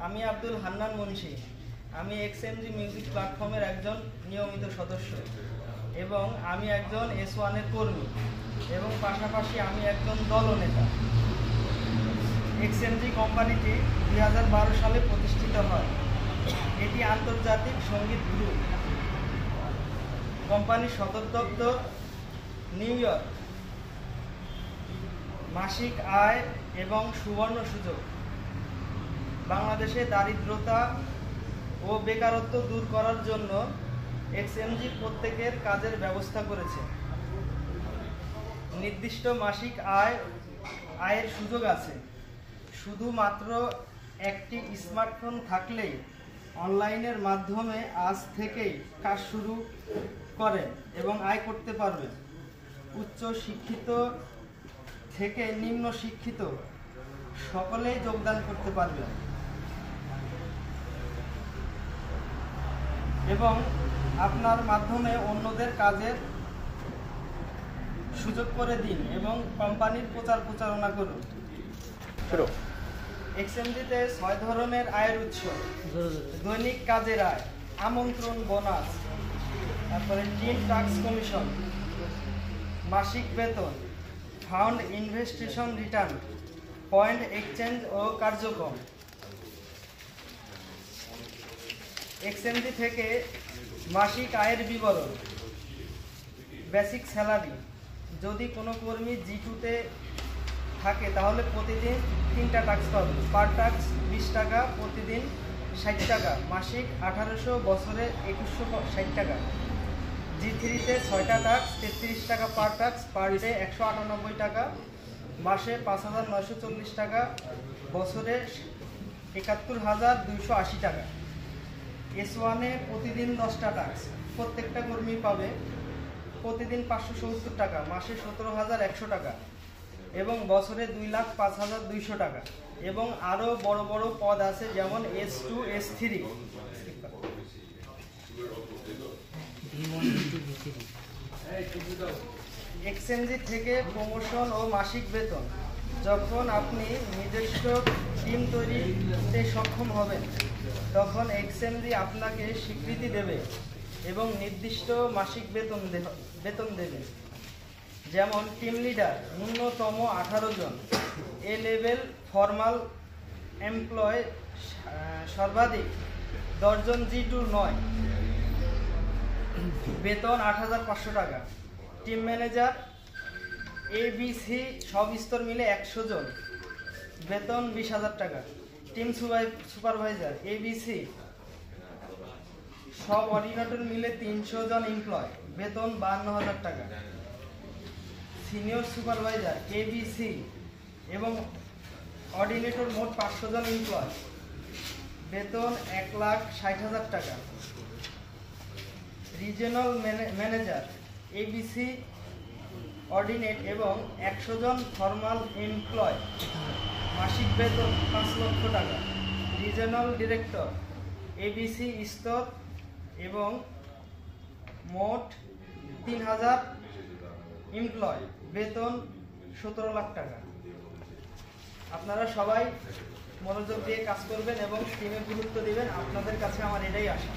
আমি আব্দুল হান্নান মুন্সি। আমি XMG music প্ল্যাটফর্মের একজন নিয়মিত সদস্য এবং আমি একজন S1 এর কর্মী এবং পাশাপাশি আমি একজন দলনেতা। এক্সএমজি কোম্পানিটি 2012 সালে প্রতিষ্ঠিত হয়। এটি আন্তর্জাতিক সঙ্গীত গ্রুপ। কোম্পানির সদর দপ্তর নিউ ইয়র্ক। মাসিক আয় এবং সুবর্ণ সুযোগ। বাংলাদেশে দারিদ্রতা ও বেকারত্ব দূর করার জন্য এক্সএমজি প্রত্যেকের কাজের ব্যবস্থা করেছে। নির্দিষ্ট মাসিক আয়ের সুযোগ আছে। শুধুমাত্র একটি স্মার্টফোন থাকলেই অনলাইনের মাধ্যমে আজ থেকেই কাজ শুরু করেন এবং আয় করতে পারবেন। উচ্চ শিক্ষিত থেকে নিম্ন শিক্ষিত সকলেই যোগদান করতে পারবেন এবং আপনার মাধ্যমে অন্যদের কাজের সুযোগ করে দিন এবং কোম্পানির প্রচারণা করুন। এক্সএমজিতে 6 ধরনের আয়ের উৎস: দৈনিক কাজের আয়, আমন্ত্রণ বোনাস, তারপরে টিম ট্যাক্স কমিশন, মাসিক বেতন, fund investigation return, point exchange ও কার্যক্রম। এক্সএমজি থেকে মাসিক আয়ের বিবরণ: বেসিক স্যালারি, যদি কোনো কর্মী G2-তে থাকে তাহলে প্রতিদিন 3টা ট্যাক্স পাবে। পার ট্যাক্স 20 টাকা, প্রতিদিন 60 টাকা, মাসিক 1800, বছরে 2160 টাকা। G3-তে 6টা ট্যাক্স, 33 টাকা পার ট্যাক্স, পার ডে 198 টাকা, মাসে 5940 টাকা, বছরে 71280 টাকা। S1-এ প্রতিদিন 10টা ট্যাক্স, প্রত্যেকটা কর্মী পাবে প্রতিদিন 570 টাকা, মাসে 17100 টাকা এবং বছরে 2,05,200 টাকা। এবং আরও বড় বড় পদ আছে, যেমন S2, S3। এক্সএমজি থেকে প্রমোশন ও মাসিক বেতন: যখন আপনি নিজস্ব টিম তৈরিতে সক্ষম হবেন তখন এক্সএমজি আপনাকে স্বীকৃতি দেবে এবং নির্দিষ্ট মাসিক বেতন দেবে। যেমন টিম লিডার ন্যূনতম 18 জন, এ লেভেল ফর্মাল এমপ্লয় সর্বাধিক 10 জন, G2 নয়, বেতন 8500 টাকা। টিম ম্যানেজার ABC সব স্তর মিলে 100 জন, বেতন 20,000 টাকা। টিম সুপারভাইজার ABC সব অর্ডিনেটর মিলে 300 জন এমপ্লয়, বেতন 52,000 টাকা। সিনিয়র সুপারভাইজার ABC এবং অর্ডিনেটর মোট 500 জন এমপ্লয়, বেতন 1,60,000 টাকা। রিজিওনাল ম্যানেজার ABC অর্ডিনেট এবং 100 জন ফর্মাল এমপ্লয়, মাসিক বেতন 5 লক্ষ টাকা। রিজিওনাল ডিরেক্টর ABC স্তর এবং মোট 3000 এমপ্লয়, বেতন 17 লাখ টাকা। আপনারা সবাই মনোযোগ দিয়ে কাজ করবেন এবং টিমে গুরুত্ব দিবেন। আপনাদের কাছে আমার এটাই আশা।